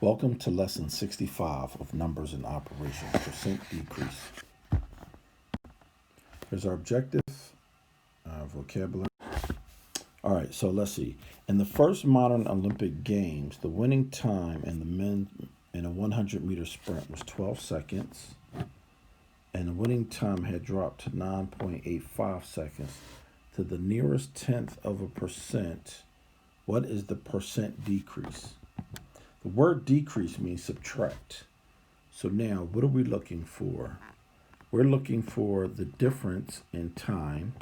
Welcome to lesson 65 of Numbers and Operations, percent decrease. Here's our objective, vocabulary. All right, so let's see. In the first modern Olympic Games, the winning time in the men in a 100-meter sprint was 12 seconds, and the winning time had dropped to 9.85 seconds. To the nearest tenth of a percent, what is the percent decrease? The word decrease means subtract. So now, what are we looking for? We're looking for the difference in time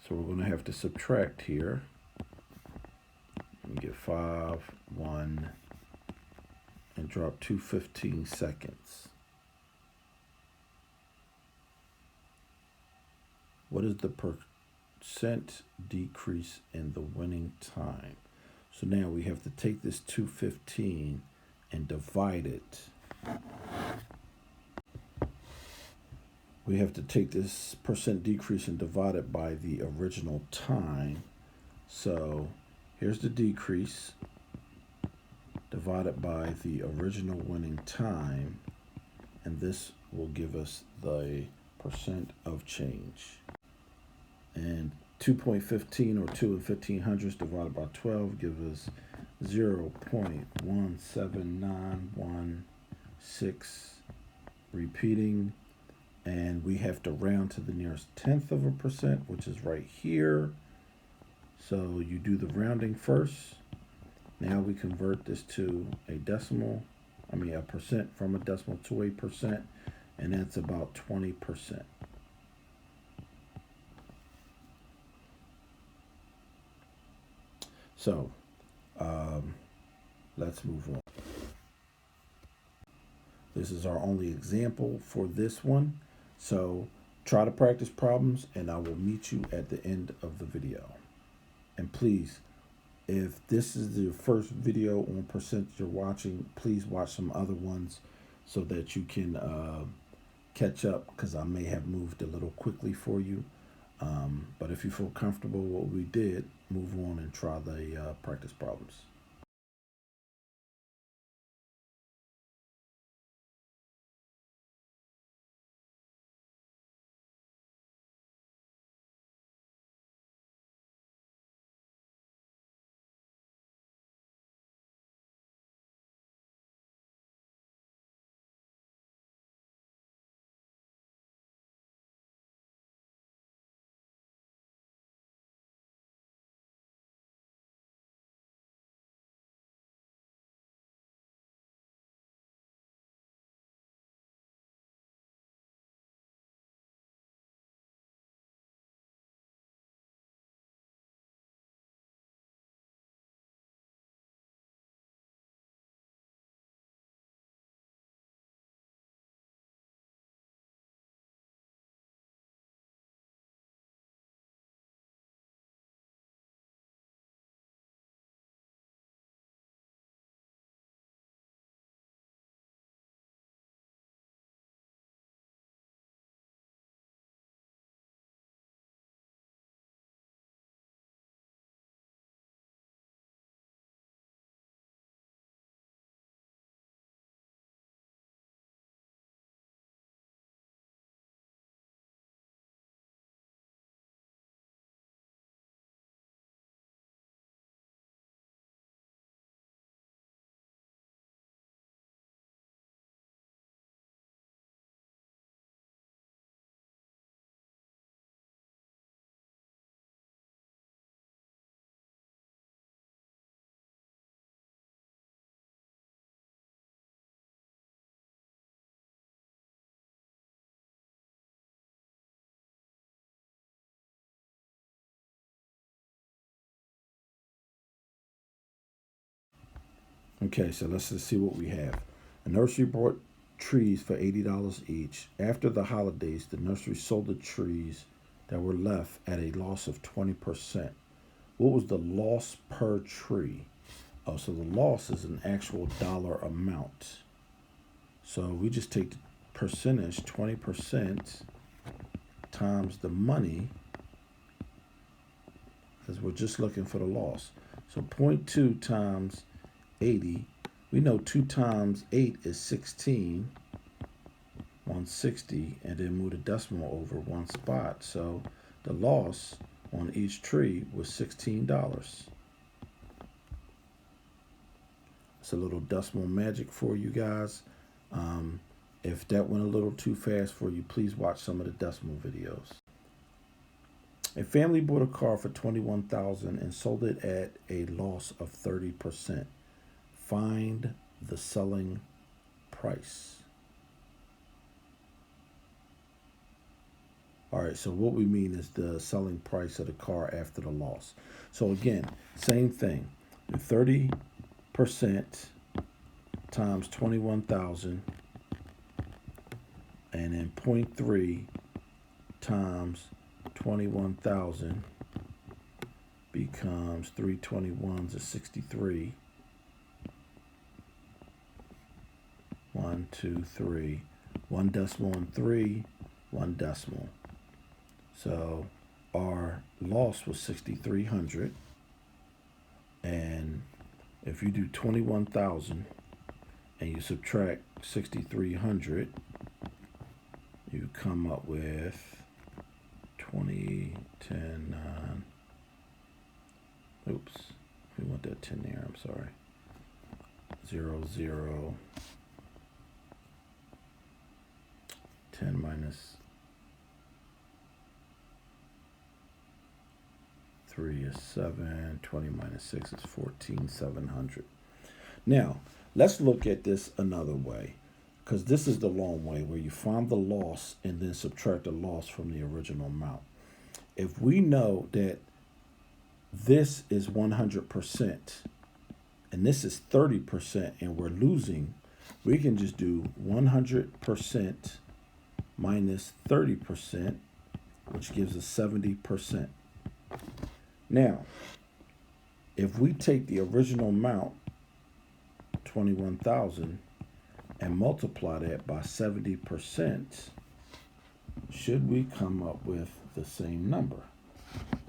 so we're going to have to subtract here. We get 5, 1, and drop to 15 seconds. What is the percent decrease in the winning time? So now we have to take this 215 and divide it. We have to take this percent decrease and divide it by the original time. So here's the decrease divided by the original winning time, and this will give us the percent of change. And 2.15 or 2 and 1500ths divided by 12 gives us 0.17916, repeating, and we have to round to the nearest tenth of a percent, which is right here. So you do the rounding first. Now we convert this to a percent from a decimal to a percent, and that's about 20%. So let's move on. This is our only example for this one. So try to practice problems, and I will meet you at the end of the video. And please, if this is the first video on percent you're watching, please watch some other ones so that you can catch up, because I may have moved a little quickly for you. But if you feel comfortable with what we did, move on and try the practice problems. Okay, so let's just see what we have. A nursery bought trees for $80 each. After the holidays, the nursery sold the trees that were left at a loss of 20%. What was the loss per tree? Oh, so the loss is an actual dollar amount. So we just take the percentage, 20%, times the money, because we're just looking for the loss. So 0.2 times 80, we know 2 times 8 is 16, 160, and then move the decimal over one spot. So the loss on each tree was $16. It's a little decimal magic for you guys. If that went a little too fast for you, please watch some of the decimal videos. A family bought a car for $21,000 and sold it at a loss of 30%. Find the selling price. All right, so what we mean is the selling price of the car after the loss. So again, same thing. 30% times 21,000, and then 0.3 times 21,000 becomes 321s is 63. 1, 2, 3. One decimal and 3, one decimal. So our loss was 6,300. And if you do 21,000 and you subtract 6,300, you come up with 20, 10, 9. Oops, we want that 10 there, I'm sorry. 0, 0. 10 minus 3 is 7. 20 minus 6 is 14,700. Now, let's look at this another way, because this is the long way where you find the loss and then subtract the loss from the original amount. If we know that this is 100% and this is 30% and we're losing, we can just do 100% minus 30%, which gives us 70%. Now, if we take the original amount, 21,000, and multiply that by 70%, should we come up with the same number?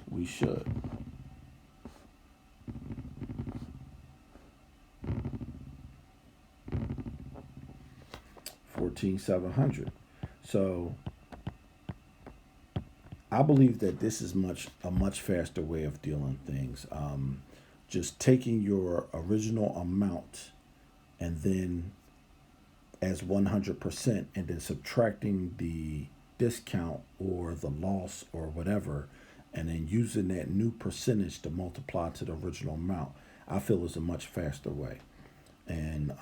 We should. $14,700. So I believe that this is a much faster way of dealing things. Just taking your original amount and then as 100% and then subtracting the discount or the loss or whatever, and then using that new percentage to multiply to the original amount, I feel is a much faster way. And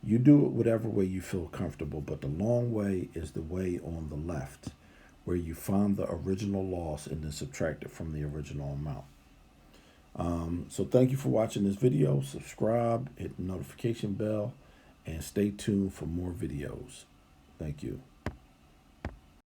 you do it whatever way you feel comfortable, but the long way is the way on the left, where you find the original loss and then subtract it from the original amount. So thank you for watching this video. Subscribe, hit the notification bell, and stay tuned for more videos. Thank you.